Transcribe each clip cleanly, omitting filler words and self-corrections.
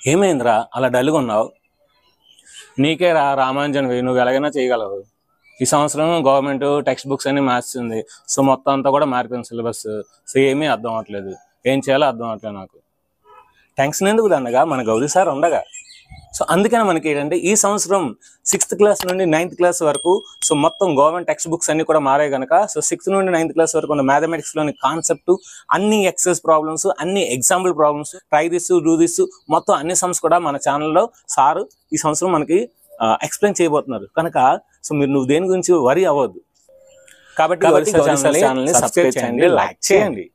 ఏమైందిరా అలా డల్గా ఉన్నావు? నీకే రామాంజన్ నువ్వు ఎలాగైనా చేయగలవు. ఈ సంవత్సరం గవర్నమెంట్ టెక్స్ట్ బుక్స్ అన్ని మార్చింది. సో మొత్తం అంతా కూడా మారిపోయింది సిలబస్. సో ఏమీ అర్థం అవ్వట్లేదు, ఏం చేయాలో అర్థం అవ్వట్లేదు నాకు. టెన్షన్ ఎందుకు దండగా, మన గౌరీ సార్ ఉండగా. సో అందుకని మనకి ఏంటంటే ఈ సంవత్సరం 6th క్లాస్ నుండి 9th క్లాస్ వరకు సో మొత్తం గవర్నమెంట్ టెక్స్ట్ బుక్స్ అన్ని కూడా మారాయి కనుక సో 6th నుండి 9th క్లాస్ వరకు ఉన్న మ్యాథమెటిక్స్లోని కాన్సెప్ట్, అన్ని ఎక్సైజ్ ప్రాబ్లమ్స్, అన్ని example problems, try this do this మొత్తం అన్ని సమ్స్ కూడా మన ఛానల్లో సారు ఈ సంవత్సరం మనకి ఎక్స్ప్లెయిన్ చేయబోతున్నారు కనుక సో నువ్వు దేని గురించి వరి అవ్వద్దు. కాబట్టి ఛానల్ని సబ్స్క్రైబ్ చేయండి, లైక్ చేయండి.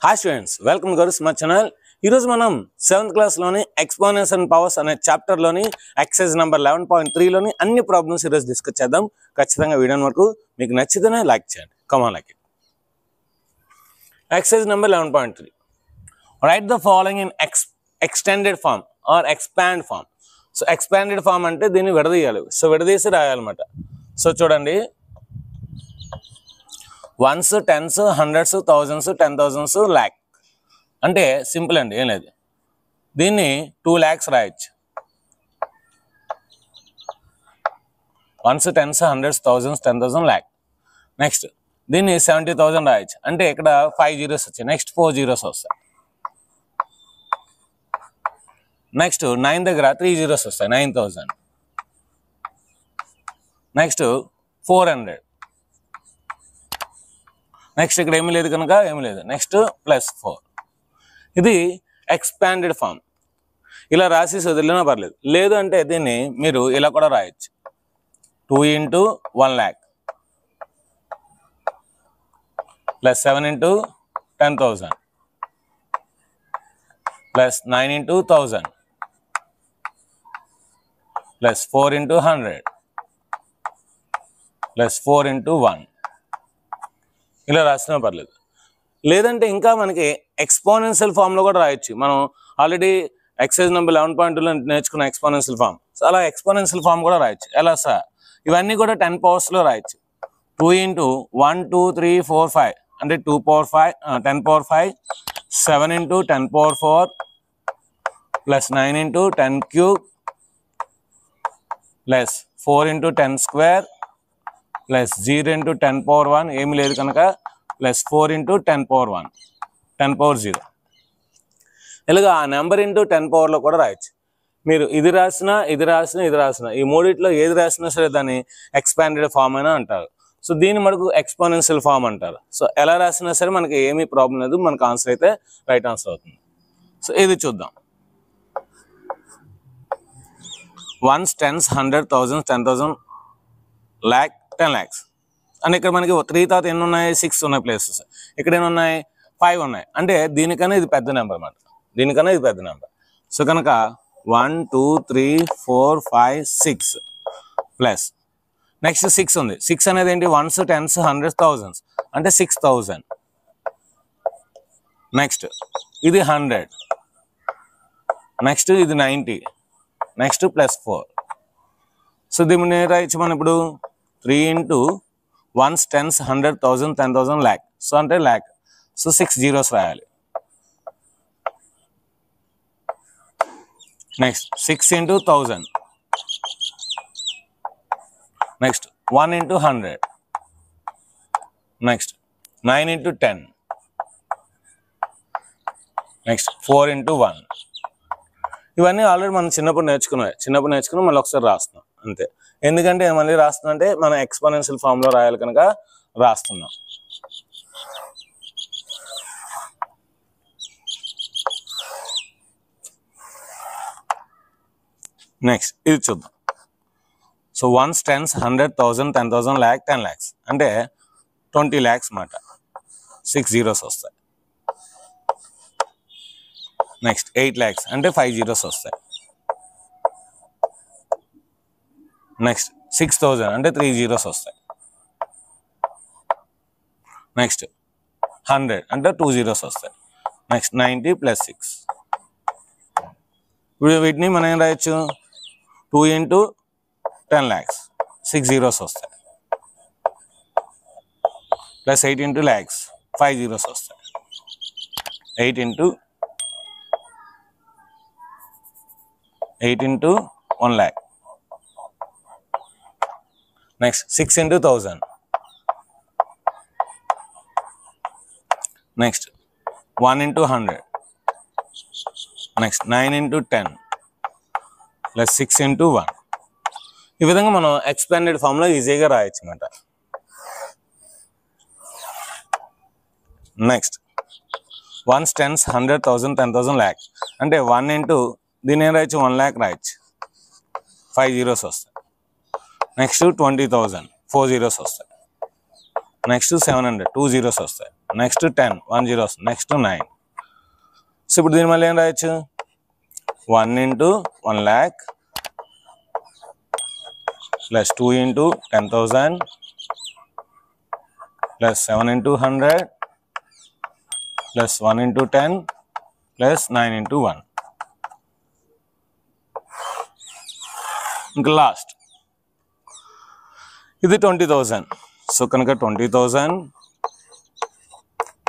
Hi students, welcome Gowri's my channel. ఈరోజు మనం 7th క్లాస్లోని ఎక్స్పోనెన్స్ అండ్ పవర్స్ అనే చాప్టర్లోని ఎక్సైజ్ నెంబర్ 11.3లోని అన్ని ప్రాబ్లమ్స్ ఈరోజు డిస్కస్ చేద్దాం. ఖచ్చితంగా వీడియోని వరకు మీకు నచ్చితేనే లైక్ చేయండి. Come on like it. Exercise number 11.3. Write the following in extended form or expand form. So expanded form అంటే దీన్ని విడదీయాలి. సో విడదీసి రాయాలన్నమాట. సో చూడండి, 1s, 10s, 100s, 1000s, 10,000s, lakh అంటే సింపుల్ అండి, ఏం లేదు. దీన్ని 2 lakhs రాయొచ్చు. 1s, 10s, 100s, 1000s, 10,000, lakh. Next దీన్ని 70,000 రాయొచ్చు. అంటే ఇక్కడ 5 zeros వచ్చాయి, నెక్స్ట్ 4 zeros వస్తాయి. నెక్స్ట్ 9 దగ్గర 3 zeros వస్తాయి, 9,000. నెక్స్ట్ 400. నెక్స్ట్ ఇక్కడ ఏమీ లేదు కనుక ఏమీ లేదు, నెక్స్ట్ +4. ఇది ఎక్స్పాండెడ్ ఫామ్. ఇలా రాసేసి వదిలినా పర్లేదు. లేదు అంటే దీన్ని మీరు ఇలా కూడా రాయొచ్చు. 2 into 1 lakh +7 into 10,000 +9 into 1,000 +4 into 100 +4 into 1. ఇలా రాసినా పర్లేదు. లేదంటే ఇంకా మనకి ఎక్స్పోనెన్షియల్ ఫామ్లో కూడా రాయొచ్చు. మనం ఆల్రెడీ ఎక్సైజ్ నెంబర్ 11.2లో నేర్చుకున్న ఎక్స్పోనెన్షియల్ ఫామ్. సో అలా ఎక్స్పోనెన్షియల్ ఫామ్ కూడా రాయొచ్చు. ఎలా సార్? ఇవన్నీ కూడా 10 powers రాయొచ్చు. 2 into 1, 2, 3, 4, 5 అంటే 2 power 5, 10 power 5, 7 into 10 power 4 +9 into 10 cube +4 into 10 square +0 into 10 power 1 ఏమి లేదు కనుక +4 into 10 power 1, 10 power 0. ఇలాగా ఆ నెంబర్ ఇంటూ 10 powerలో కూడా రాయొచ్చు. మీరు ఇది రాసినా ఇది రాసినా ఇది రాసినా ఈ మూడిట్లో ఏది రాసినా సరే దాన్ని ఎక్స్పాండెడ్ ఫామ్ అని అంటారు. సో దీన్ని మనకు ఎక్స్పోనెన్షియల్ ఫామ్ అంటారు. సో ఎలా రాసినా సరే మనకి ఏమీ ప్రాబ్లం లేదు, మనకు ఆన్సర్ అయితే రైట్ ఆన్సర్ అవుతుంది. సో ఇది చూద్దాం. 1s, 10s, 100, 1000s, 10,000, lakh, 10 lakhs. And ఇక్కడ మనకి 3 తర్వాత ఎన్ని ఉన్నాయి? 6 ఉన్నాయి ప్లేసెస్. ఇక్కడ ఎన్ని ఉన్నాయి? 5 ఉన్నాయి. అంటే దీనికన్నా ఇది పెద్ద నెంబర్ అన్నమాట, దీనికన్నా ఇది పెద్ద నెంబర్. సో కనుక 1, 2, 3, 4, 5, 6 ప్లస్ నెక్స్ట్ 6 ఉంది. 6 అనేది ఏంటి? 1s, 10s, 100s, 1000s అంటే 6,000. నెక్స్ట్ ఇది 100, నెక్స్ట్ ఇది 90, నెక్స్ట్ +4. సో దీన్ని రాయొచ్చు మనం ఇప్పుడు 3 into 1s, 10s, 100, 1000, 10,000, lakh. So అంటే lakh. సో 6 zeros రాయాలి. Next 6 into 1000, next 1 into 100, next 9 into 10, next 4 into 1. ఇవన్నీ ఆల్రెడీ మనం చిన్నప్పుడు నేర్చుకుని మళ్ళీ ఒకసారి రాస్తున్నాం అంతే. ఎందుకంటే మళ్ళీ రాస్తున్నా అంటే మనం ఎక్స్పోనెన్షియల్ ఫామ్లో రాయాలి కనుక రాస్తున్నాం. నెక్స్ట్ ఇది చూద్దాం. So 1s, 10s, 100, 1000, 10,000, lakh, 10 lakhs అంటే 20 lakhs మాట. 6 zeros వస్తాయి. నెక్స్ట్ 8 lakhs అంటే 5 zeros వస్తాయి. నెక్స్ట్ 6,000 అంటే 3 zeros వస్తాయి. నెక్స్ట్ 100 అంటే 2 zeros వస్తాయి. నెక్స్ట్ 90 +6. ఇప్పుడు వీటిని మనం ఏం రాయొచ్చు? 2 into 10 lakhs 6 zeros వస్తాయి. +8 into lakhs 5 zeros వస్తాయి. 8 into 8 into 1 lakh. Next 6 into 1000. Next 1 into 100. Next 9 into 10 plus 6 into 1. ఈ విధంగా మనం ఎక్స్పాండెడ్ ఫామ్లో ఈజీగా రాయొచ్చు అన్నమాట. Next 1s, 10s, 100, 1000, 10,000, lakh. అంటే 1 into దీని ఏం రాయొచ్చు, 1 lakh రాయొచ్చు, 5 zeros వస్తాయి. నెక్స్ట్ 20,000, 4 zeros వస్తాయి. నెక్స్ట్ 700, 2 zeros వస్తాయి. నెక్స్ట్ 10, 1 zero వస్తుంది. నెక్స్ట్ 9. సో ఇప్పుడు దీని మళ్ళీ ఏం రాయొచ్చు, 1 into 1 lakh plus 2 into 10,000 plus 7 into 100 plus 1 into 10 plus 9 into 1. ఇంకా లాస్ట్ ఇది 20,000. సో కనుక 20,000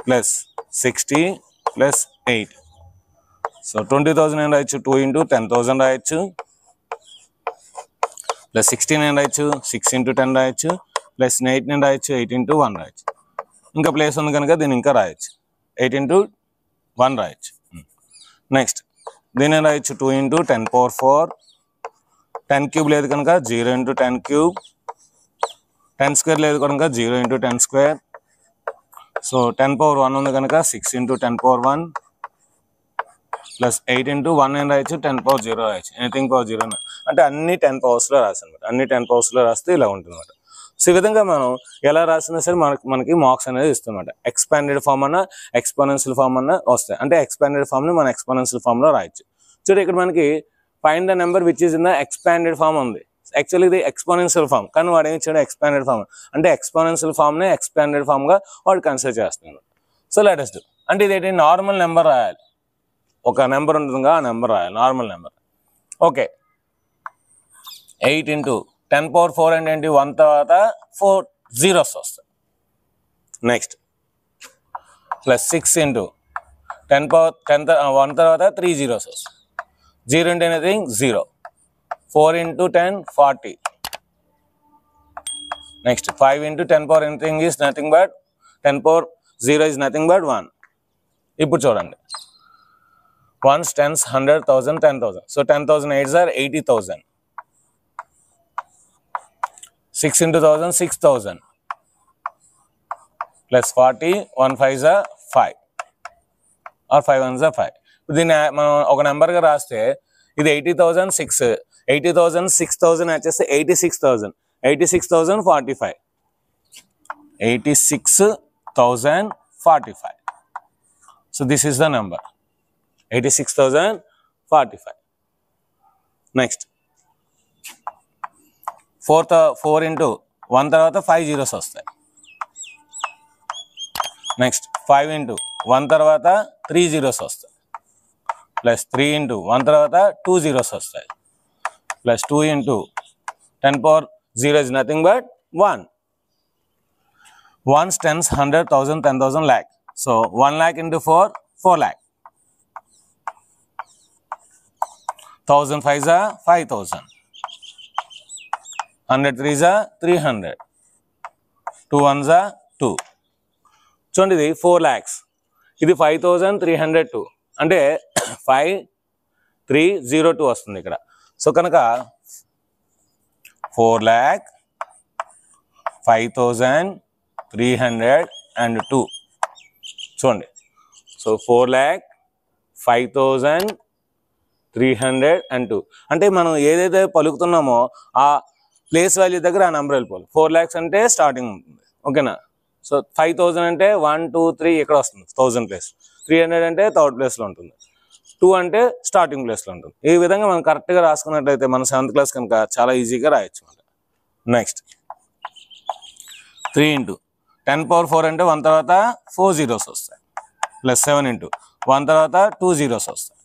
plus 60 plus 8. సో 20,000 ఏం రాయొచ్చు, 2 into 10,000 రాయొచ్చు, ప్లస్ 16 ఏం రాయొచ్చు, 6 into 10 రాయొచ్చు, ప్లస్ 8 నేను రాయొచ్చు, 8 into 1 రాయొచ్చు. ఇంకా ప్లేస్ ఉంది కనుక దీన్ని ఇంకా రాయొచ్చు, 8 into 1 రాయొచ్చు. నెక్స్ట్ దీన్ని ఏం రాయొచ్చు, 2 into 10 power 4. 10 cube లేదు కనుక 0 into 10 cube. 10 square లేదు కనుక 0 into 10 square. సో 10 power 1 ఉంది కనుక 6 into 10 power 1 ప్లస్ 8 into 1 ఏం రాయొచ్చు, 10 power 0 రాయొచ్చు, ఎనీథింగ్ పవర్ 0 అంటే అన్ని 10 పవర్స్లో రాసి అనమాట. అన్ని 10 పవర్స్లో రాస్తే ఇలా ఉంటుంది అనమాట. సో ఈ విధంగా మనం ఎలా రాసినా సరే మనకి మార్క్స్ అనేది ఇస్తుందన్నమాట. ఎక్స్పాండెడ్ ఫామ్ అన్నా ఎక్స్పోనెన్షియల్ ఫామ్ అన్నా వస్తాయి. అంటే ఎక్స్పాండెడ్ ఫామ్ని మనం ఎక్స్పోనెన్షియల్ ఫామ్లో రాయొచ్చు. చూడండి ఇక్కడ మనకి find the number which is in the expanded form ఉంది. యాక్చువల్లీ ఇది ఎక్స్పోనెన్షియల్ ఫామ్, కానీ వాడు ఏమి ఇచ్చాడు, ఎక్స్పాండెడ్ ఫామ్. అంటే ఎక్స్పోనెన్షియల్ ఫామ్ని ఎక్స్పాండెడ్ ఫామ్గా వాడు కన్సిడర్ చేస్తున్నాడు. So let us do. అంటే ఇది ఏంటి, నార్మల్ నెంబర్ రాయాలి. ఒక నెంబర్ ఉంటుందిగా, ఆ నెంబర్ రాయాలి, normal number. Okay, 8 into 10 power 4 అంటే ఏంటి, 1 తర్వాత 4 zeros వస్తాయి. నెక్స్ట్ ప్లస్ 6 into 10 power 1 తర్వాత 3 zeros వస్తాయి. 0 into anything 0. 4 into 10 40. Next 5 into 10 power anything is nothing but 10 power 0 is nothing but 1. ఇప్పుడు చూడండి, 1s, 10s, 100, 1000, 10,000. So 10,000 8s are 80,000. 6 into 1000 6,000 plus 40, 1 5s are 5 or 5 1s are 5. దీన్ని మనం ఒక నెంబర్గా రాస్తే ఇది 80,000 6, 80,000 6,000 వచ్చేస్తే 86,000, 86,045, 86,045. So this is the number, 86,045. Next 4 into 1 తర్వాత 5 zeros వస్తాయి. నెక్స్ట్ 5 into 1 తర్వాత 3 zeros వస్తాయి. ప్లస్ 3 into 1 తర్వాత 2 zeros వస్తాయి. Plus 2 into 10 power 0 is nothing but 1. 1s, 10s, 100, 1000, 10,000, lakh. So 1 lakh into 4, 4 lakh. 1000 5s are 5,000. 100 3s are 300. 2 1s are 2. చూడండి ఇది 4 lakhs. ఇది 5,302. అంటే 5302 వస్తుంది ఇక్కడ. సో కనుక 4,05,302 చూడండి. సో 4,05,302 అంటే మనం ఏదైతే పలుకుతున్నామో ఆ ప్లేస్ వాల్యూ దగ్గర ఆ నెంబర్ వెళ్ళిపోవాలి. 4 lakhs అంటే స్టార్టింగ్ ఉంటుంది, ఓకేనా. సో 5,000 అంటే 1 2 3 ఇక్కడ వస్తుంది 1000 ప్లేస్. 300 అంటే థర్డ్ ప్లేస్లో ఉంటుంది. 2 అంటే స్టార్టింగ్ ప్లేస్లో ఉంటుంది. ఈ విధంగా మనం కరెక్ట్గా రాసుకున్నట్లయితే మన 7th క్లాస్ కనుక చాలా ఈజీగా రాయొచ్చు అనమాట. నెక్స్ట్ 3 into 10 power 4 అంటే 1 తర్వాత 4 zeros వస్తాయి. ప్లస్ 7 into 1 తర్వాత 2 zeros వస్తాయి.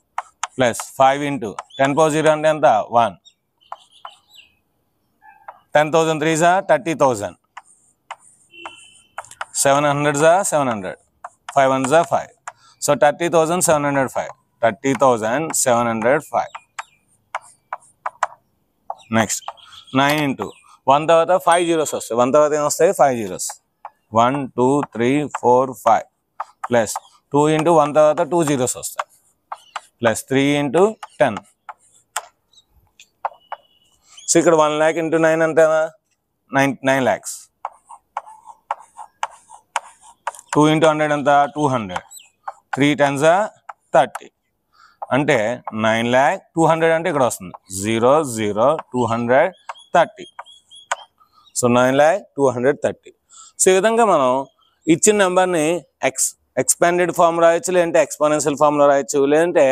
ప్లస్ 5 into 10 power 0 అంటే ఎంత 1. 10,000 3s are 30,000. 700s are 700. 5 1s are 5. So 30,705. 30,705. Next 9 into 1 తర్వాత 5 zeros వస్తాయి. 1 తర్వాత ఏమొస్తాయి 5 zeros. 1 2 3 4 5 ప్లస్ 2 into 1 తర్వాత 2 zeros వస్తాయి ప్లస్ 3 into 10. సో ఇక్కడ 1 lakh into 9 అంటే 9 lakhs. 2 into 100 ఎంత 200. 3 10s 30 అంటే 9 lakh 200 అంటే ఇక్కడ వస్తుంది 0 0 200 30. So 9 lakh 230. సో ఈ విధంగా మనం ఇచ్చిన నెంబర్ని ఎక్స్పాండెడ్ ఫామ్ రాయొచ్చు, లేదంటే ఎక్స్పోనెన్షియల్ ఫామ్లో రాయొచ్చు, లేదంటే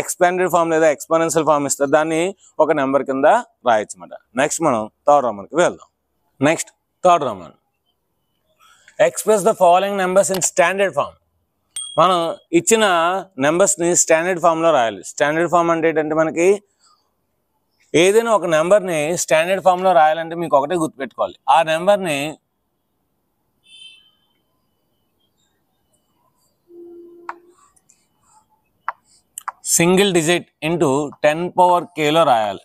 ఎక్స్పాండెడ్ ఫామ్ లేదా ఎక్స్పోనెన్షియల్ ఫామ్ ఇస్తారు, దాన్ని ఒక నెంబర్ కింద రాయొచ్చు అన్నమాట. నెక్స్ట్ మనం థర్డ్ రోమన్కి వెళ్దాం. Next third Roman, express the following numbers in standard form. మనం ఇచ్చిన నెంబర్స్ని స్టాండర్డ్ ఫామ్లో రాయాలి. స్టాండర్డ్ ఫామ్ అంటే ఏంటంటే మనకి ఏదైనా ఒక నెంబర్ని స్టాండర్డ్ ఫామ్లో రాయాలంటే మీకు ఒకటే గుర్తుపెట్టుకోవాలి, ఆ నెంబర్ని single digit into 10 power k రాయాలి.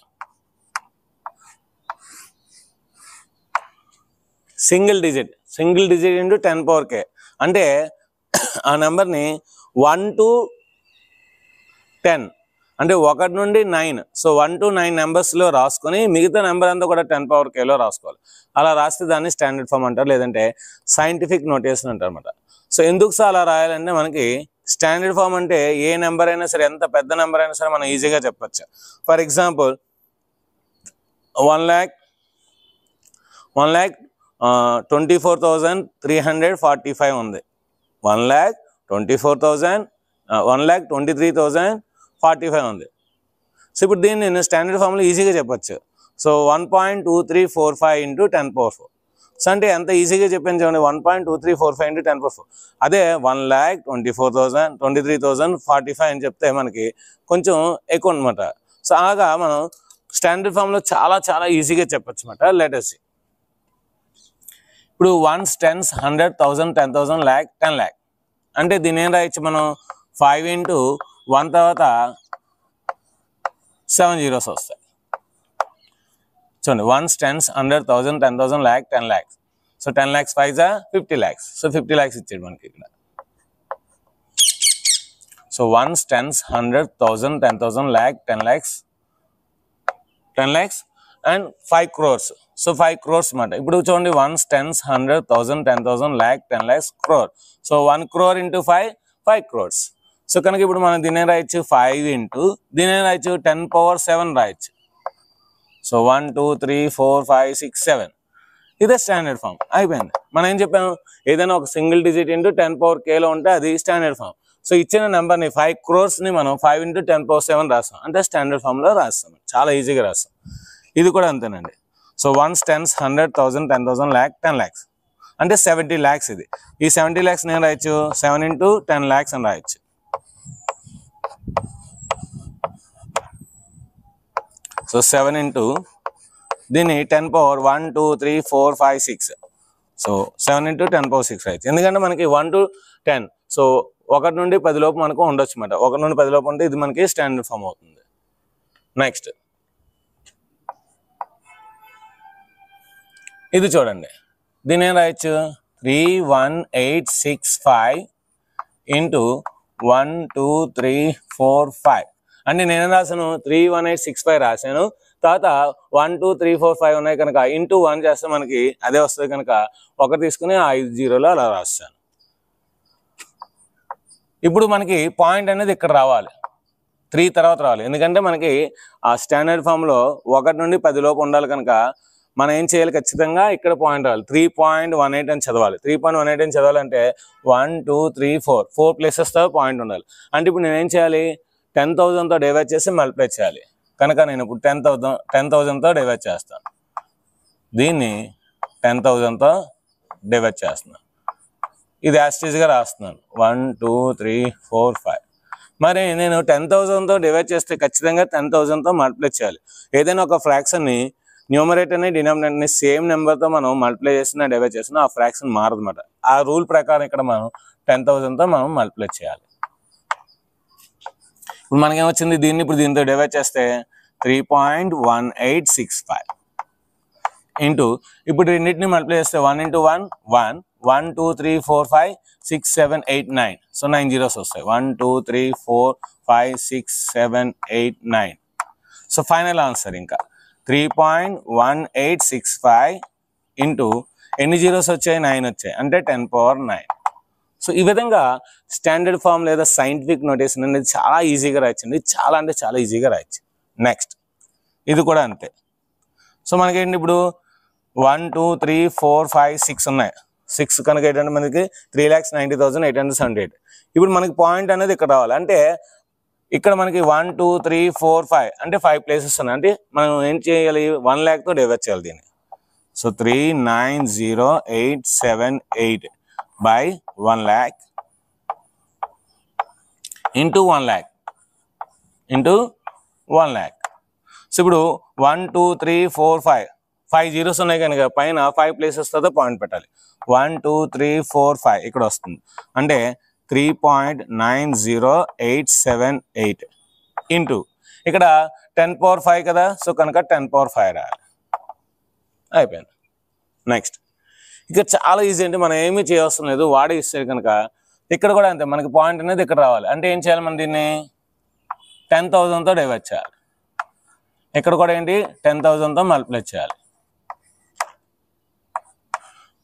Single digit into 10 power k అంటే ఆ నెంబర్ని 1 to 10 అంటే 1 నుండి 9, సో 1 to 9 నెంబర్స్లో రాసుకొని మిగతా నెంబర్ అంతా కూడా 10 power k రాసుకోవాలి. అలా రాస్తే దాన్ని స్టాండర్డ్ ఫామ్ అంటారు, లేదంటే సైంటిఫిక్ నోటేషన్ అంటారు అనమాట. సో ఎందుకు సార్ అలా రాయాలంటే మనకి స్టాండర్డ్ ఫామ్ అంటే ఏ నెంబర్ అయినా సరే, ఎంత పెద్ద నెంబర్ అయినా సరే మనం ఈజీగా చెప్పచ్చు. ఫర్ ఎగ్జాంపుల్ 1,24,345 ఉంది. 1,23,045 ఉంది. సో ఇప్పుడు దీన్ని నేను స్టాండర్డ్ ఫామ్లో ఈజీగా చెప్పచ్చు. So 1.2345 into 10 power 4. సో అంటే ఎంత ఈజీగా చెప్పాను చూడండి, 1.2345 into 10 power 4. అదే 1,23,045 అని చెప్తే మనకి కొంచెం ఎక్కువ అనమాట. సో అలాగా మనం స్టాండర్డ్ ఫామ్లో చాలా చాలా ఈజీగా చెప్పచ్చు అనమాట. లెటర్స్ ఇప్పుడు 1s 10s 100 1000 10,000 lakh 10 lakh అంటే దీని ఏం రాయొచ్చు మనం 5 into 1 తర్వాత 7 zeros వస్తాయి. చూడండి 1s 10s 100 1000 10,000 lakh 10 lakhs. So 10 lakhs 5s 50 lakhs. So 50 lakhs ఇచ్చాడు మనకి ఇక్కడ. So 1s 10s 100 1000 10,000 lakh 10 lakhs and 5 crores. So 5 crores అన్నమాట. ఇప్పుడు చూడండి 1s 10s 100 1000 10,000 lakh 10 lakhs crore. So 1 crore into 5 crores. So కనుక ఇప్పుడు మనం దీని రాయొచ్చు 5 into దీని రాయొచ్చు 10 power 7 రాయొచ్చు. సో 1 2 3 4 5 6 7 ఇదే స్టాండర్డ్ ఫామ్ అయిపోయింది. మనం ఏం చెప్పాము, ఏదైనా ఒక single digit into 10 power k ఉంటే అది స్టాండర్డ్ ఫామ్. సో ఇచ్చిన నెంబర్ని 5 crores మనం 5 into 10 power 7 రాస్తాం, అంటే స్టాండర్డ్ ఫామ్లో రాస్తాం. చాలా ఈజీగా రాస్తాం. ఇది కూడా అంతేనండి. So 1s 10s 100 1000 10,000 lakh 10 lakhs అంటే 70 lakhs. ఇది ఈ 70 lakhs నేను రాయొచ్చు 7 into 10 lakhs అని రాయొచ్చు. సో 7 into దీన్ని 10 power 1 2 3 4 5 6. సో 7 into 10 power 6 రాయొచ్చు. ఎందుకంటే మనకి 1 to 10, సో 1 నుండి 10 లోపు మనకు ఉండొచ్చు అన్నమాట. 1 నుండి 10 లోపు ఉంటే ఇది మనకి స్టాండర్డ్ ఫామ్ అవుతుంది. నెక్స్ట్ ఇది చూడండి, దీని ఏం రాయొచ్చు 31865 into 1 2 3 4 5 అంటే నేను రాసాను 31865 రాశాను. తర్వాత 1 2 3 4 5 ఉన్నాయి కనుక ఇంటూ 1 చేస్తే మనకి అదే వస్తుంది కనుక 1 తీసుకుని 5 zeros అలా రాస్తాను. ఇప్పుడు మనకి పాయింట్ అనేది ఇక్కడ రావాలి, 3 తర్వాత రావాలి. ఎందుకంటే మనకి ఆ స్టాండర్డ్ ఫామ్లో 1 నుండి 10 లోపు ఉండాలి కనుక మనం ఏం చేయాలి, ఖచ్చితంగా ఇక్కడ పాయింట్ రావాలి. 3.18 అని చదవాలి. 3.18 అని చదవాలంటే 1 2 3 4 ప్లేసెస్తో పాయింట్ ఉండాలి. అంటే ఇప్పుడు నేనేం చేయాలి, 10,000తో డివైడ్ చేసి మల్టిప్లై చేయాలి. కనుక నేను ఇప్పుడు 10,000తో డివైడ్ చేస్తాను. దీన్ని 10,000తో డివైడ్ చేస్తున్నాను. ఇది యాస్టీజ్గా రాస్తున్నాను 1 2 3 4 5. మరి నేను 10,000తో డివైడ్ చేస్తే ఖచ్చితంగా 10,000తో మల్టిప్లై చేయాలి. ఏదైనా ఒక ఫ్రాక్షన్ని న్యూమరేటర్ని డినామినేటర్ని సేమ్ నెంబర్తో మనం మల్టిప్లై చేసినా డివైడ్ చేసినా ఆ ఫ్రాక్షన్ మారదు అన్నమాట. ఆ రూల్ ప్రకారం ఇక్కడ మనం 10,000తో మనం మల్టిప్లై చేయాలి. ఇప్పుడు మనకేమొచ్చింది, దీన్ని ఇప్పుడు దీంతో డివైడ్ చేస్తే 3.1865 ఇంటూ ఇప్పుడు రెండింటిని మల్టిప్లై చేస్తే 1 into 1 1 1 2 3 4 5 6 7 8 9 సో 9 zeros వస్తాయి 1 2 3 4 5 6 7 8 9 సో ఫైనల్ ఆన్సర్ ఇంకా 3.1865 ఇంటూ ఎన్ని జీరోస్ వచ్చాయి 9 వచ్చాయి అంటే 10 power 9 సో ఈ విధంగా స్టాండర్డ్ ఫామ్ లేదా సైంటిఫిక్ నోటేషన్ అనేది చాలా ఈజీగా రాయొచ్చండి చాలా అంటే చాలా ఈజీగా రాయొచ్చు నెక్స్ట్ ఇది కూడా అంతే సో మనకేంటి ఇప్పుడు 1 2 3 4 5 6 ఉన్నాయి 6 కనుక ఏంటంటే మనకి 3,90,878 ఇప్పుడు మనకి పాయింట్ అనేది ఇక్కడ రావాలి అంటే ఇక్కడ మనకి 1 2 3 4 5 అంటే 5 ప్లేసెస్ ఉన్నాయి అంటే మనం ఏం చేయాలి 1 lakh తో డివైడ్ చేయాలి దీన్ని so 3,90,878 by 1 lakh into 1 lakh into 1 lakh so ఇప్పుడు 1 2 3 4 5 5 zeros ఉన్నాయి కనుక పైన 5 ప్లేసెస్ తో పాయింట్ పెట్టాలి 1 2 3 4 5 ఇక్కడ వస్తుంది అంటే 3.90878 ఇంటూ ఇక్కడ 10 power 5 కదా సో కనుక 10 power 5 రాయాలి అయిపోయింది నెక్స్ట్ ఇక చాలా ఈజీ అంటే మనం ఏమీ చేయవసరం లేదు వాడే ఇస్తే కనుక ఇక్కడ కూడా అంతే మనకి పాయింట్ అనేది ఇక్కడ రావాలి అంటే ఏం చేయాలి మనం దీన్ని 10,000తో డివైడ్ చేయాలి ఇక్కడ కూడా ఏంటి 10,000తో మల్టిప్లై చేయాలి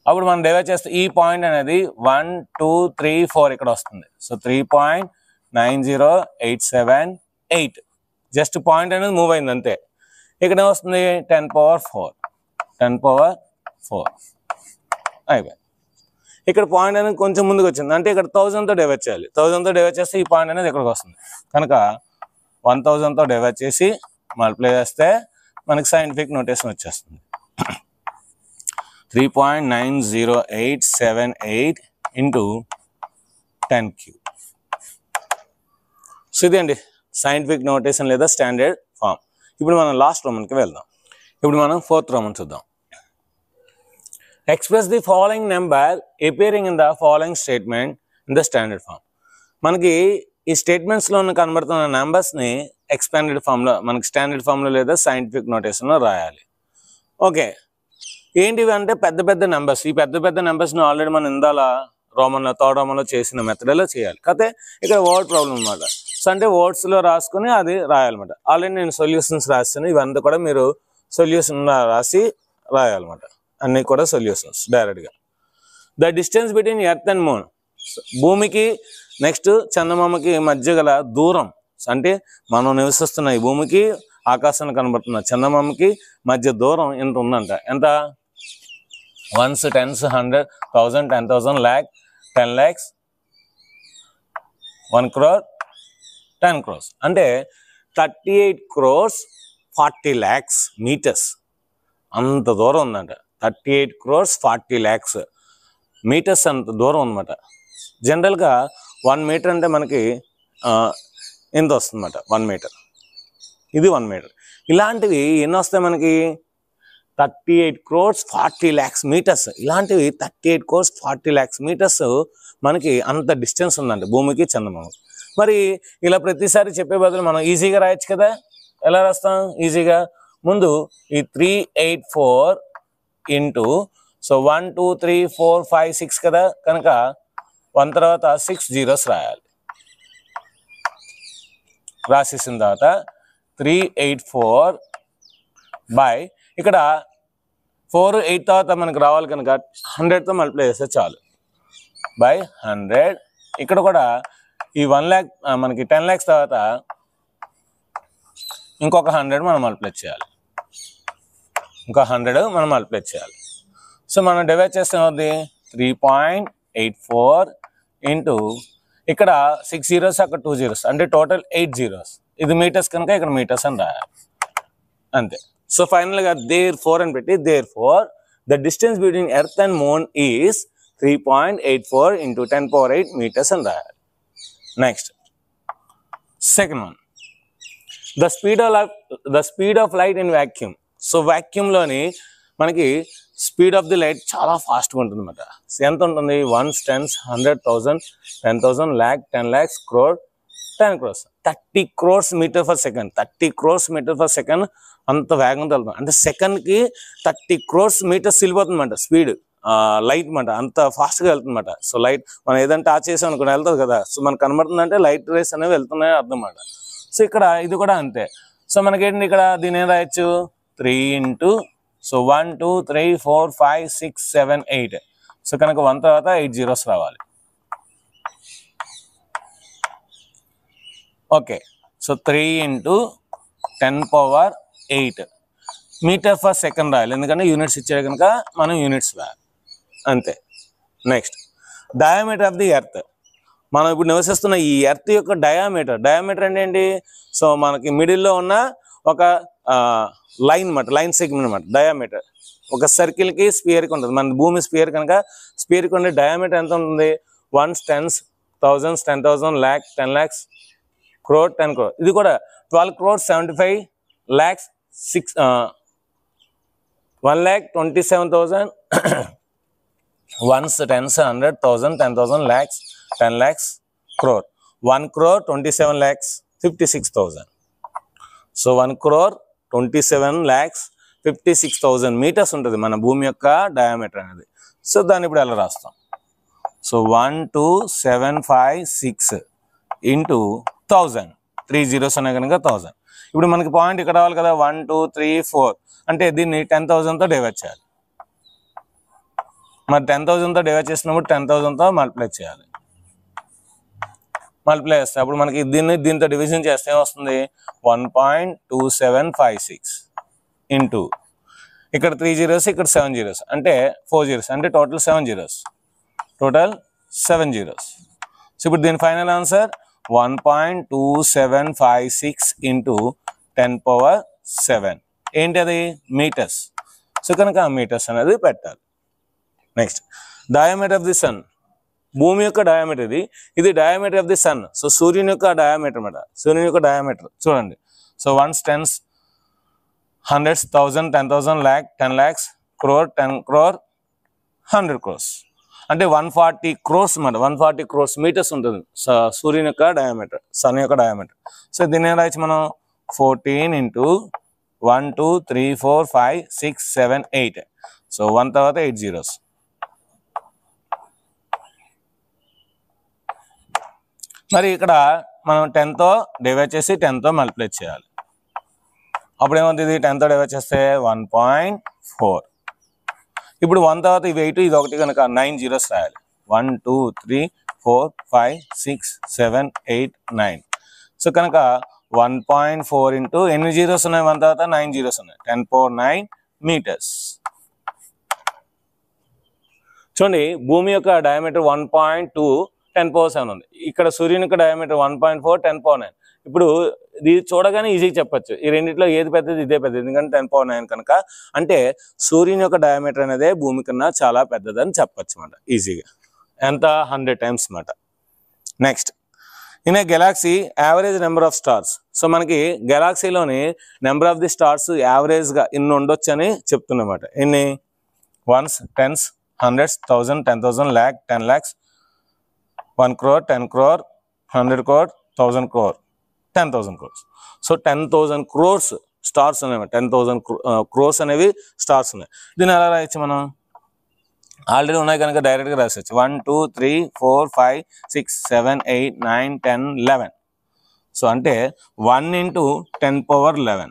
అప్పుడు మనం డివైడ్ చేస్తే ఈ పాయింట్ అనేది 1 2 3 4 ఇక్కడ వస్తుంది సో 3.90878 జస్ట్ పాయింట్ అనేది మూవ్ అయింది అంతే ఇక్కడ ఏమొస్తుంది 10 power 4 అయిపోయింది ఇక్కడ పాయింట్ అనేది కొంచెం ముందుకు వచ్చింది అంటే ఇక్కడ 1000తో డివైడ్ చేయాలి 1000తో డివైడ్ చేస్తే ఈ పాయింట్ అనేది ఇక్కడికి వస్తుంది కనుక 1000తో డివైడ్ చేసి మల్టిప్లై చేస్తే మనకి సైంటిఫిక్ నోటేషన్ వచ్చేస్తుంది 3.90878 ఇంటూ 10³ సో ఇది అండి సైంటిఫిక్ నోటేషన్ లేదా స్టాండర్డ్ ఫామ్ ఇప్పుడు మనం లాస్ట్ రోమన్కి వెళ్దాం ఇప్పుడు మనం 4th రోమన్ చూద్దాం Express the following number appearing in the following statement in the standard form. మనకి ఈ స్టేట్మెంట్స్లో కనబడుతున్న నెంబర్స్ని ఎక్స్పాండెడ్ ఫామ్లో మనకి స్టాండర్డ్ ఫామ్లో లేదా సైంటిఫిక్ నోటేషన్లో రాయాలి ఓకే ఏంటివి అంటే పెద్ద పెద్ద నెంబర్స్ ఈ పెద్ద పెద్ద నెంబర్స్ని ఆల్రెడీ మనం ఇందాల రోమన్లో థర్డ్ రోమన్లో చేసిన మెథడ్లో చేయాలి కాకపోతే ఇక్కడ వర్డ్ ప్రాబ్లం అనమాట సో అంటే వర్డ్స్లో రాసుకొని అది రాయాలన్నమాట ఆల్రెడీ నేను సొల్యూషన్స్ రాస్తాను ఇవంతా కూడా మీరు సొల్యూషన్ రాసి రాయాలన్నమాట అన్నీ కూడా సొల్యూషన్స్ డైరెక్ట్గా the distance between earth and moon భూమికి నెక్స్ట్ చందమామకి మధ్య గల దూరం అంటే మనం నివసిస్తున్న ఈ భూమికి ఆకాశాన్ని కనబడుతున్న చందమామకి మధ్య దూరం ఎంత ఉందంట ఎంత 1s 10s 100 1000 10,000 lakh 10 lakhs 1 crore 10 crores అంటే 38 crores 40 lakhs meters అంత దూరం ఉందంట 38 crores 40 lakhs మీటర్స్ అంత దూరం అనమాట జనరల్గా 1 meter అంటే మనకి ఎంత వస్తుందన్నమాట 1 meter ఇది 1 meter ఇలాంటివి ఎన్ని వస్తాయి మనకి 38 crores 40 lakhs meters ఇలాంటివి 38 crores 40 lakhs meters మనకి అంత డిస్టెన్స్ ఉందండి భూమికి చందమామకి మరి ఇలా ప్రతిసారి చెప్పే బదులు మనం ఈజీగా రాయొచ్చు కదా ఎలా రాస్తాం ఈజీగా ముందు ఈ 384 ఇంటూ సో 1 2 3 4 5 6 కదా కనుక 1 తర్వాత 6 zeros రాయాలి రాసేసిన తర్వాత 384 బై ఇక్కడ 4 8 తర్వాత మనకు రావాలి కనుక 100తో మల్టిప్లై చేస్తే చాలు బై 100 ఇక్కడ కూడా ఈ 1 lakh మనకి 10 lakhs తర్వాత ఇంకొక 100 మనం మల్టిప్లై చేయాలి ఇంకా 100 మనం మల్టిప్లై చేయాలి సో మనం డివైడ్ చేస్తే అవుతుంది 3.84 ఇంటూ ఇక్కడ 6 zeros అక్కడ 2 zeros అంటే టోటల్ 8 zeros ఇది మీటర్స్ కనుక ఇక్కడ మీటర్స్ అని రాయాలి అంతే సో ఫైనల్గా therefore అని పెట్టి therefore the distance between earth and moon is 3.84 into 10 power 8 meters అని రాయాలి next second one the speed of light in vacuum so వాక్యూమ్లోని మనకి స్పీడ్ ఆఫ్ ది లైట్ చాలా ఫాస్ట్గా ఉంటుంది అన్నమాట ఎంత ఉంటుంది 1s 10s 100 1000 10,000 lakh 10 lakhs crore 10 crores 30 crores metre per second. 30 crores metre per second అంత వేగంతో వెళ్తుంది. అంటే సెకండ్కి 30 crores మీటర్స్ వెళ్ళిపోతుంది అనమాట స్పీడ్. లైట్ అనమాట అంత ఫాస్ట్గా వెళ్తుంది అనమాట. సో లైట్ మనం ఏదంటే టచ్ చేసాం అనుకుని వెళ్తుంది కదా, సో మనకు కనబడుతుందంటే లైట్ రేస్ అనేవి వెళ్తున్నాయో అర్థం అనమాట. సో ఇక్కడ ఇది కూడా అంతే. సో మనకేంటి ఇక్కడ దీని ఏం రాయొచ్చు, 3 into సో 1 2 3 4 5 6 7 8. సో కనుక 1 తర్వాత 8 zeros రావాలి. Okay, so 3 into 10 power 8 metre per second రాయాలి, ఎందుకంటే యూనిట్స్ ఇచ్చారు కనుక మనం యూనిట్స్ రాయాలి అంతే. Next diameter of the earth. మనం ఇప్పుడు నివసిస్తున్న ఈ ఎర్త్ యొక్క డయామీటర్ అంటే ఏంటి, సో మనకి మిడిల్లో ఉన్న ఒక లైన్ అనమాట, లైన్ సెగ్మెంట్ అనమాట డయామీటర్. ఒక సర్కిల్కి స్పియర్కి ఉంటుంది. మన భూమి స్పియర్ కనుక స్పియర్కి ఉండే డయామీటర్ ఎంత ఉంటుంది, 1s 10s 1000s 10,000 lakh 10 lakhs crore 10 crore. ఇది కూడా 12 crores 75 lakhs 1,27,000 1s 10s 100,000 10,000 lakhs 10 lakhs crore. 1 crore 27 lakhs 56,000. So 1 crore 27 lakhs 56,000 metres ఉంటుంది మన భూమి యొక్క డయామీటర్ అనేది. సో దాన్ని ఇప్పుడు ఎలా రాస్తాం, సో 1 2 7 5 6 into 1000, 3 zeros ఉన్నాయి కనుక 1000. ఇప్పుడు మనకి పాయింట్ ఇక్కడ రావాలి కదా, 1 2 3 4, అంటే దీన్ని 10,000తో డివైడ్ చేయాలి. మరి 10,000తో డివైడ్ చేసినప్పుడు 10,000తో మల్టిప్లై చేయాలి. మల్టిప్లై చేస్తే అప్పుడు మనకి దీంతో డివిజన్ చేస్తే ఏమొస్తుంది, 1.2756 ఇంటూ ఇక్కడ 3 zeros ఇక్కడ 7 zeros అంటే 4 zeros అంటే టోటల్ 7 zeros. సో ఇప్పుడు దీని ఫైనల్ ఆన్సర్ 1.2756 ఇంటూ 10 power 7 ఏంటి అది, మీటర్స్. సో కనుక ఆ మీటర్స్ అనేది పెట్టాలి. Next diameter of the sun. భూమి యొక్క డయామీటర్ ఇది diameter of the sun. So సూర్యుని యొక్క డయామీటర్ అన్నమాట. సూర్యుని యొక్క డయామీటర్ చూడండి. So 1s 10s 100s 1000 10,000 lakh 10 lakhs crore 10 crore 100 crores అంటే 140 crores అన్నమాట. 140 crores మీటర్స్ ఉంటుంది సూర్యుని యొక్క డయామీటర్, సన్ యొక్క డయామీటర్. సో దీన్ని ఏం రాయొచ్చు మనం, 14 into 1 2 3 4 5 6 7 8. సో 1 తర్వాత 8 zeros. మరి ఇక్కడ మనం 10తో డివైడ్ చేసి 10తో మల్టిప్లై చేయాలి. అప్పుడు ఏమవుతుంది, 10తో డివైడ్ చేస్తే 1.4. ఇప్పుడు 1 తర్వాత ఇవి 8 ఇది 1 కనుక 9 zeros రాయాలి. 1 2 3 4 5 6 7 8 9. సో కనుక 1.4 ఇంటూ ఎన్ని జీరోస్ ఉన్నాయి, 1 తర్వాత 9 zeros ఉన్నాయి, 10 power 9 meters. చూడండి భూమి యొక్క డయామీటర్ 1.2 10 power 7 ఉంది. ఇక్కడ సూర్యుని యొక్క డయామీటర్ 1.4 10 power 9. ఇప్పుడు ఇది చూడగానే ఈజీగా చెప్పచ్చు, ఈ రెండిట్లో ఏది పెద్దది, ఇదే పెద్దది, ఎందుకంటే 10 power 9 కనుక. అంటే సూర్యుని యొక్క డయామీటర్ అనేది భూమి కన్నా చాలా పెద్దదని చెప్పచ్చు అన్నమాట ఈజీగా. ఎంత, 100 times అన్నమాట. Next in a Galaxy average number of stars. So మనకి గెలాక్సీలోని నెంబర్ ఆఫ్ ది స్టార్స్ యావరేజ్గా ఇన్ని ఉండొచ్చు అని చెప్తున్నమాట. ఎన్ని, 1s 10s 100s 1000 10,000 lakh 10 lakhs 1 crore 10 crore 100 crore 1000 crore 10,000 crores. So 10,000 crores stars ఉన్నాయి, 10,000 crores అనేవి స్టార్స్ ఉన్నాయి. దీన్ని ఎలా రాయొచ్చు మనం, ఆల్రెడీ ఉన్నాయి కనుక డైరెక్ట్గా రాసేయచ్చు. 1 2 3 4 5 6 7 8 9 10 11. సో అంటే 1 into 10 power 11.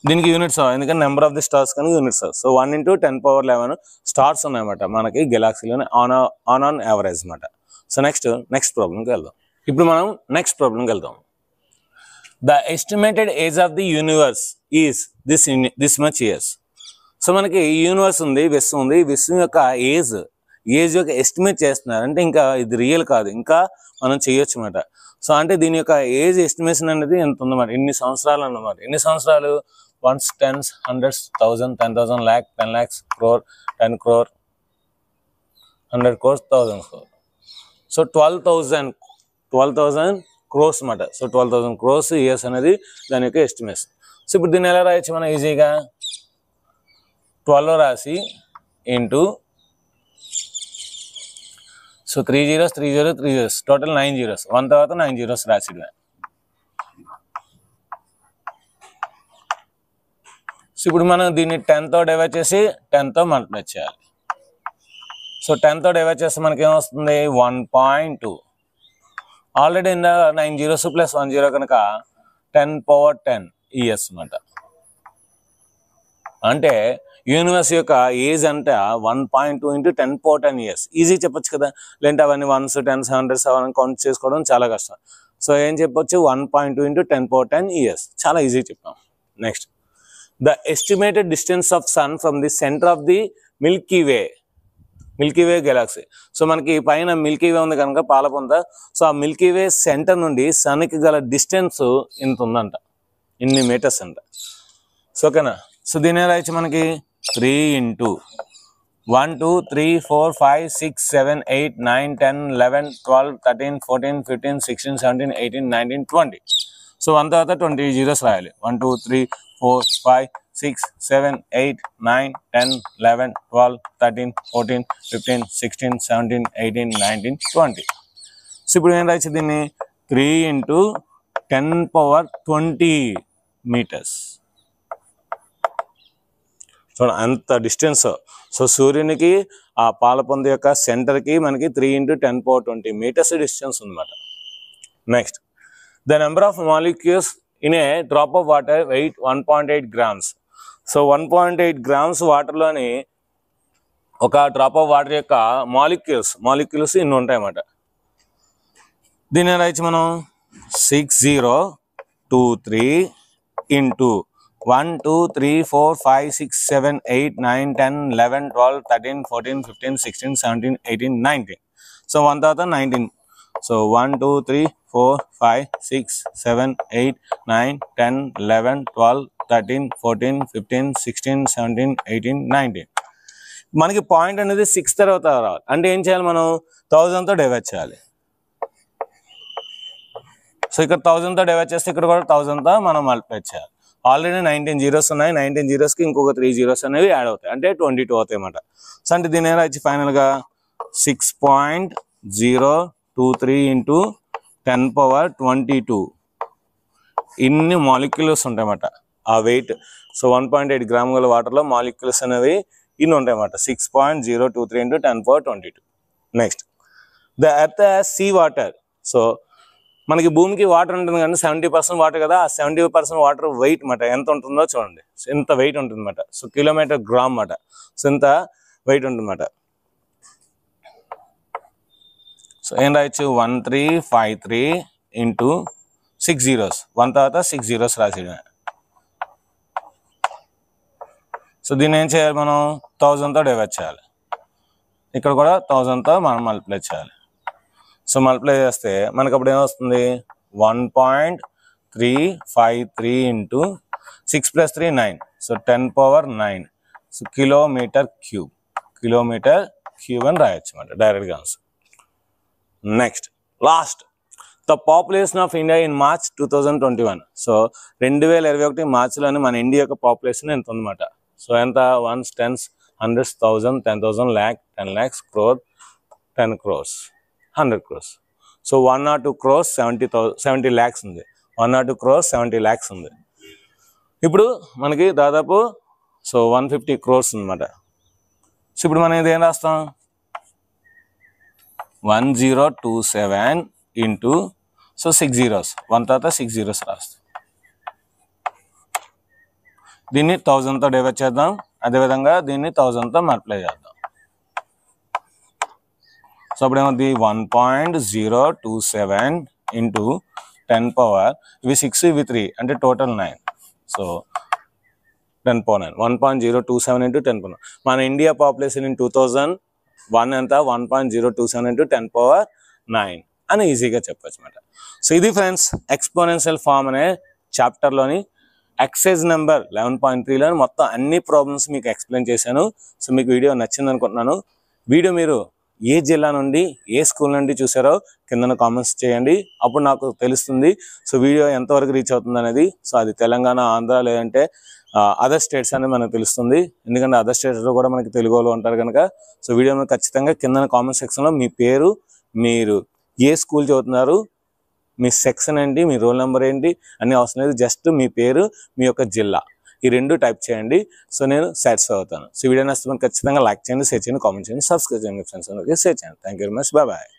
దీనికి యూనిట్స్ ఎందుకంటే నెంబర్ ఆఫ్ ది స్టార్స్ కానీ units. So 1 into 10 power 11 stars ఉన్నాయన్నమాట మనకి గెలాక్సీలోనే ఆన్ యావరేజ్ అనమాట. సో నెక్స్ట్ ప్రాబ్లంకి వెళ్దాం. ఇప్పుడు మనం నెక్స్ట్ ప్రాబ్లంకి వెళ్దాం. The estimated age of the universe is this much years. So మనకి యూనివర్స్ ఉంది, విశ్వం ఉంది. విశ్వం యొక్క ఏజ్ యొక్క ఎస్టిమేట్ చేస్తున్నారు. అంటే ఇంకా ఇది రియల్ కాదు, ఇంకా మనం చేయొచ్చు అన్నమాట. సో అంటే దీని యొక్క ఏజ్ ఎస్టిమేషన్ అనేది ఎంత ఉందన్నమాట, ఎన్ని సంవత్సరాలు అన్నమాట. ఎన్ని సంవత్సరాలు, 1s 10s 100s 1000 10,000 lakh 10 lakhs crore 10 crore 100 crores 1000 crore. So 12,000 crores అన్నమాట. సో 12,000 crores ఇయర్స్ అనేది దాని యొక్క ఎస్టిమేషన్. సో ఇప్పుడు దీన్ని ఎలా రాయొచ్చు మనం ఈజీగా, 12 రాసి into, so 3 zeros 3 zeros 3 zeros total 9 zeros 1 తర్వాత 9 zeros రాసిడమే. సో ఇప్పుడు మనం దీన్ని 10 తో డివైడ్ చేసి 10 తో మల్టిప్లై చేయాలి. సో 10 తో డివైడ్ చేస్తే మనకి ఏమొస్తుంది 1.2. ఆల్రెడీ ఇంద 9 zeros ప్లస్ 1 zero కనుక 10 power 10 ES అన్నమాట. అంటే యూనివర్స్ యొక్క ఏజ్ అంటే 1.2 into 10 power 10 years. ఈజీ చెప్పొచ్చు కదా, లేదంటే అవన్నీ 1s 10s 100s అవన్నీ కౌంట్ చేసుకోవడం చాలా కష్టం. సో ఏం చెప్పొచ్చు 1.2 into 10 power 10 years. చాలా ఈజీ చెప్పాం. Next, the estimated distance of sun from the centre of the Milky Way galaxy. So మనకి పైన మిల్కీ వే ఉంది కనుక పాలపొంత. సో ఆ మిల్కీ వే సెంటర్ నుండి సన్కి గల డిస్టెన్స్ ఇంత ఉందంట, ఇన్ని మీటర్స్ అంట. సో ఓకేనా. సో దీని రాయొచ్చు మనకి 3 into 1 2 3 4 5 6 7 8 9 10 11 12 13 14 15 16 17 18 19 20. సో 1 తర్వాత 20 zeros రాయాలి. 1 2 3 4 5 6 7 8 9 10 11 12 13 14 15 16 17 18 19 20. సో ఇప్పుడు ఏం రాయొచ్చు దీన్ని 3 into 10 power 20 meters. చూడండి అంత డిస్టెన్స్. సో సూర్యునికి ఆ పాలపొంద యొక్క సెంటర్కి మనకి 3 into 10 power 20 meters డిస్టెన్స్ ఉందన్నమాట. Next, the number of molecules in a drop of water weight 1.8 grams. So 1.8 grams వాటర్లోని ఒక డ్రాప్ ఆఫ్ వాటర్ యొక్క మాలిక్యూల్స్ ఇన్ని ఉంటాయన్నమాట. దీన్ని రాయొచ్చు మనం 6023 into 1 2 3 4 5 6 7 8 9 10 11 12 13 14 15 16 17 18 19. సో 1 తర్వాత 19. సో 1 2 3 4 5 6 7 8 9 10 11 12 13 14 15 16 17 18 19. మనకి పాయింట్ అనేది 6 తర్వాత రావాలి. అంటే ఏం చేయాలి మనం 1000తో డివైడ్ చేయాలి. సో ఇక్కడ 1000తో డివైడ్ చేస్తే ఇక్కడ కూడా 1000తో మనం మల్టిప్లై చేయాలి. ఆల్రెడీ 19 zeros ఉన్నాయి. 19 zerosకి ఇంకొక 3 zeros అనేవి యాడ్ అవుతాయి, అంటే 22 అవుతాయి అన్నమాట. సో అంటే దీని వచ్చి ఫైనల్గా 6.023 into 10 power 22 ఇన్ని మాలిక్యూల్స్ ఉంటాయన్నమాట ఆ వెయిట్. సో 1.8 grams గల వాటర్లో మాలిక్యూల్స్ అనేవి ఇన్ని ఉంటాయన్నమాట. 6.023 into 10 power 22. Next, the earth has sea water. So మనకి భూమికి వాటర్ ఉంటుంది కానీ 70% వాటర్ కదా, ఆ 70% వాటర్ వెయిట్ మాట ఎంత ఉంటుందో చూడండి. ఎంత వెయిట్ ఉంటుంది అన్నమాట. సో కిలోమీటర్ గ్రామ్ మాట. సో ఎంత వెయిట్ ఉంటుంది అన్నమాట. సో ఏం రాయొచ్చు 1353 into 6 zeros 1 తర్వాత 6 zeros రాసేయడమే. సో దీన్ని ఏం చేయాలి మనం 1000తో డివైడ్ చేయాలి. ఇక్కడ కూడా 1000తో మనం మల్టిప్లై చేయాలి. సో మల్టిప్లై చేస్తే మనకు అప్పుడు ఏమొస్తుంది 1.353 into 6 + 3 9. So 10 power 9. So kilometre cube అని రాయొచ్చు అన్నమాట డైరెక్ట్గా answer. Next, last, the population of India in March 2021. So 2021 మార్చిలోని మన ఇండియా యొక్క పాపులేషన్ ఎంత ఉందన్నమాట. సో ఎంత 1s 10s 100s 1000 10,000 lakh 10 lakhs crore 10 crores 100 crores. So 102 crores 70 lakhs ఉంది. 102 crores 70 lakhs ఉంది. ఇప్పుడు మనకి దాదాపు సో 150 crores అనమాట. సో ఇప్పుడు మనం ఇది ఏం రాస్తాం 1027 into సో 6 zeros 1 తర్వాత 6 zeros రాస్తాం. దీన్ని 1000తో డివైడ్ చేద్దాం. అదేవిధంగా దీన్ని 1000తో మల్టిప్లై చేద్దాం. సో అప్పుడు ఏమవుతుంది 1.027 into 10 power ఇవి 6 ఇవి 3 అంటే total 9. So 10 power 9 1.027 into 10 power. మన ఇండియా పాపులేషన్ ఇన్ 2001 ఎంత 1.027 into 10 power 9 అని ఈజీగా చెప్పచ్చు అనమాట. సో ఇది ఫ్రెండ్స్ ఎక్స్పోనెన్షియల్ ఫార్మ్ అనే చాప్టర్లోని ఎక్సైజ్ నెంబర్ 11.3లో మొత్తం అన్ని ప్రాబ్లమ్స్ మీకు ఎక్స్ప్లెయిన్ చేశాను. సో మీకు వీడియో నచ్చింది అనుకుంటున్నాను. వీడియో మీరు ఏ జిల్లా నుండి ఏ స్కూల్ నుండి చూసారో కింద కామెంట్స్ చేయండి. అప్పుడు నాకు తెలుస్తుంది సో వీడియో ఎంతవరకు రీచ్ అవుతుంది అనేది. సో అది తెలంగాణ, ఆంధ్ర లేదంటే అదర్ స్టేట్స్ అనేది మనకు తెలుస్తుంది. ఎందుకంటే అదర్ స్టేట్స్లో కూడా మనకి తెలుగు వాళ్ళు ఉంటారు కనుక. సో వీడియోని ఖచ్చితంగా కింద కామెంట్ సెక్షన్లో మీ పేరు, మీరు ఏ స్కూల్ చదువుతున్నారు, మీ సెక్షన్ ఏంటి, మీ రోల్ నెంబర్ ఏంటి అన్నీ అవసరం లేదు. జస్ట్ మీ పేరు, మీ యొక్క జిల్లా, ఈ 2 టైప్ చేయండి. సో నేను సాటిస్ఫై అవుతాను. సో వీడియో నచ్చితే ఖచ్చితంగా లైక్ చేయండి, షేర్ చేయండి, కామెంట్ చేయండి, సబ్స్క్రైబ్ చేయండి, ఫ్రెండ్స్ అందరికీ షేర్ చేయండి. Thank you very much. Bye.